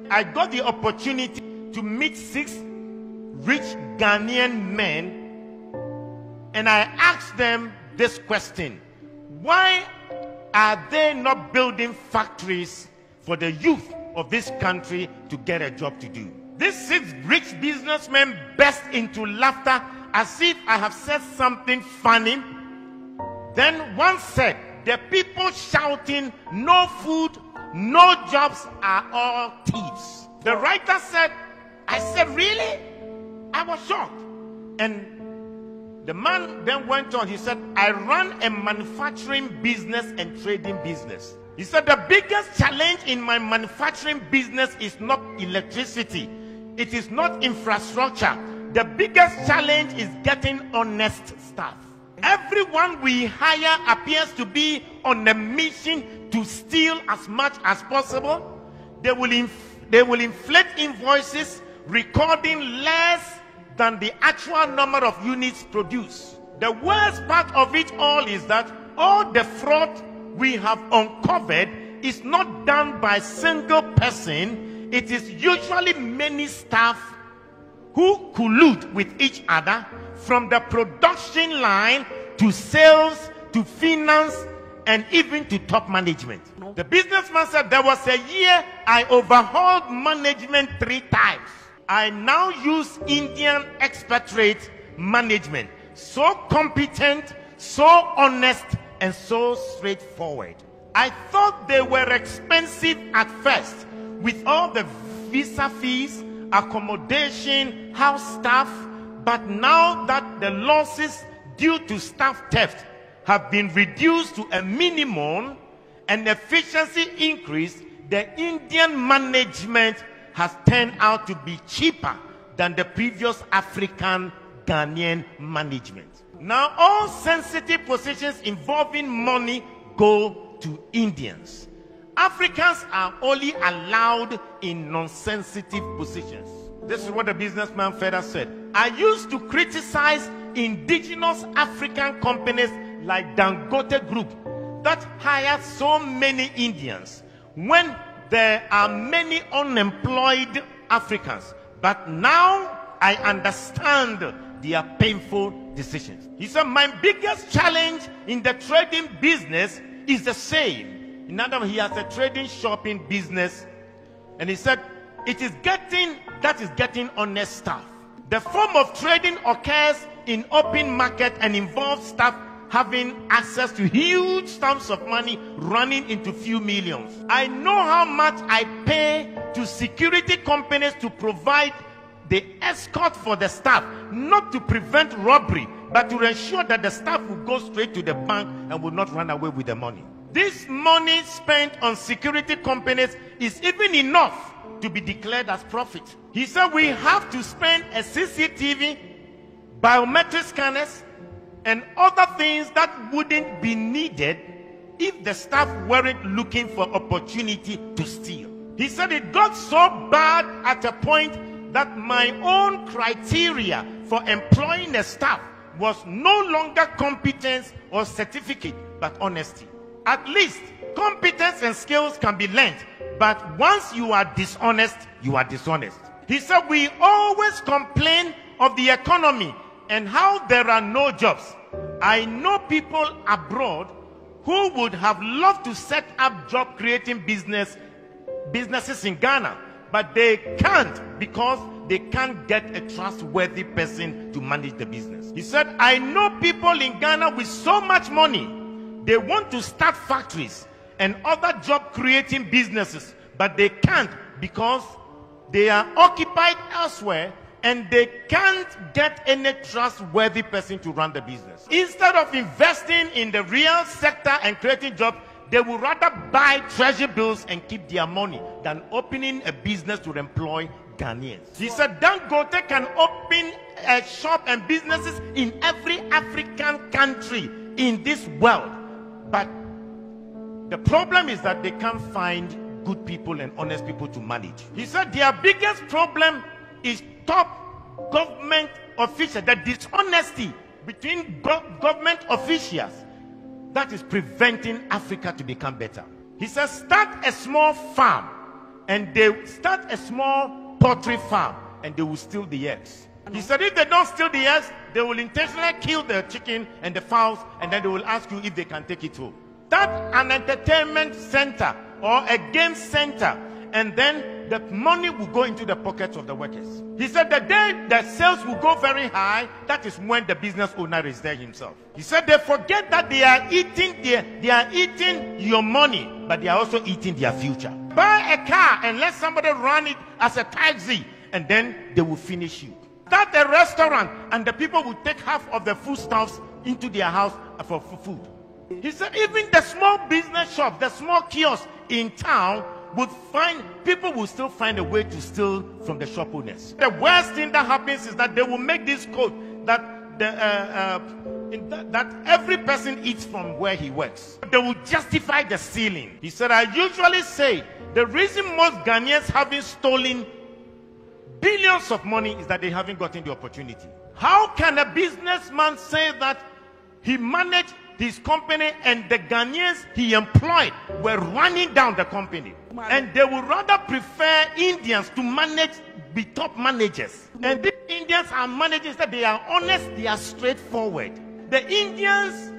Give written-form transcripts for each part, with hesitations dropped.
I got the opportunity to meet 6 rich Ghanaian men, and I asked them this question: why are they not building factories for the youth of this country to get a job to do? These 6 rich businessmen burst into laughter as if I have said something funny. Then one said, the people shouting, "No food, no jobs," are all thieves. The writer said, I said, really? I was shocked. And the man then went on. He said, I run a manufacturing business and trading business. He said, the biggest challenge in my manufacturing business is not electricity. It is not infrastructure. The biggest challenge is getting honest staff. Everyone we hire appears to be on a mission to steal as much as possible. They will inflate invoices, recording less than the actual number of units produced. The worst part of it all is that all the fraud we have uncovered is not done by a single person. It is usually many staff who collude with each other, from the production line to sales to finance and even to top management. The businessman said, there was a year I overhauled management 3 times. I now use Indian expatriate management. So competent, so honest, and so straightforward. I thought they were expensive at first, with all the visa fees, accommodation, house staff. But now that the losses due to staff theft have been reduced to a minimum and efficiency increased, the Indian management has turned out to be cheaper than the previous African Ghanaian management. Now all sensitive positions involving money go to Indians. Africans are only allowed in non-sensitive positions. This is what the businessman further said. I used to criticize indigenous African companies like Dangote Group that hire so many Indians when there are many unemployed Africans. But now I understand their painful decisions. He said, my biggest challenge in the trading business is the same. In other words, he has a trading shopping business, and he said, it is getting honest staff. The form of trading occurs in open market and involves staff having access to huge sums of money running into few millions. I know how much I pay to security companies to provide the escort for the staff, not to prevent robbery, but to ensure that the staff will go straight to the bank and will not run away with the money. This money spent on security companies is even enough to be declared as profit. He said we have to spend a CCTV, biometric scanners, and other things that wouldn't be needed if the staff weren't looking for opportunity to steal. He said it got so bad at a point that my own criteria for employing a staff was no longer competence or certificate, but honesty. At least competence and skills can be learned, but once you are dishonest, you are dishonest. He said we always complain of the economy and how there are no jobs. I know people abroad who would have loved to set up job creating businesses in Ghana, but they can't because they can't get a trustworthy person to manage the business. He said, I know people in Ghana with so much money, they want to start factories and other job creating businesses, but they can't because they are occupied elsewhere and they can't get any trustworthy person to run the business. Instead of investing in the real sector and creating jobs, they would rather buy treasury bills and keep their money than opening a business to employ Ghanaians. He said Dangote can open a shop and businesses in every African country in this world, but the problem is that they can't find good people and honest people to manage. He said their biggest problem is top government officials, the dishonesty between government officials that is preventing Africa to become better. He says start a small farm and they start a small poultry farm, and they will steal the eggs. He said if they don't steal the eggs, they will intentionally kill the chicken and the fowls, and then they will ask you if they can take it home. That's an entertainment center or a game center, and then the money will go into the pockets of the workers. He said the day the sales will go very high, that is when the business owner is there himself. He said they forget that they are eating your money, but they are also eating their future. Buy a car and let somebody run it as a taxi, and then they will finish you. Start a restaurant, and the people will take half of the foodstuffs into their house for food. He said even the small business shop, the small kiosk in town, people will still find a way to steal from the shop owners. The worst thing that happens is that they will make this code that that every person eats from where he works. They will justify the stealing. He said, I usually say the reason most Ghanaians haven't stolen billions of money is that they haven't gotten the opportunity. How can a businessman say that he managed his company and the Ghanaians he employed were running down the company? And they would rather prefer Indians to be top managers. And these Indians are managers that they are honest, they are straightforward. The Indians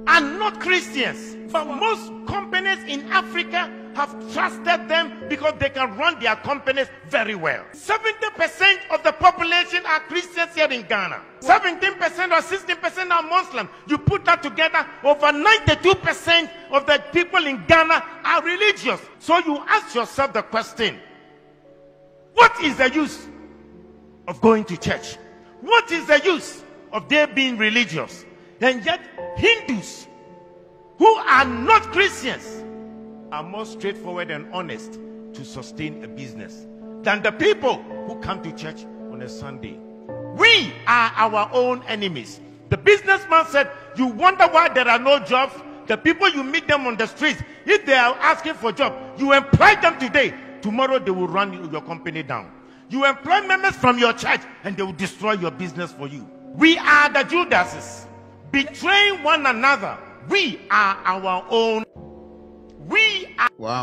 are not Christians, but most companies in Africa have trusted them because they can run their companies very well. 70% of the population are Christians here in Ghana. 17% or 16% are Muslim. You put that together, over 92% of the people in Ghana are religious. So you ask yourself the question, what is the use of going to church? What is the use of their being religious? And yet Hindus who are not Christians are more straightforward and honest to sustain a business than the people who come to church on a Sunday. We are our own enemies. The businessman said, you wonder why there are no jobs? The people you meet them on the streets, if they are asking for a job, you employ them today. Tomorrow they will run your company down. You employ members from your church and they will destroy your business for you. We are the Judases, betraying one another. We are our own. We are. Wow.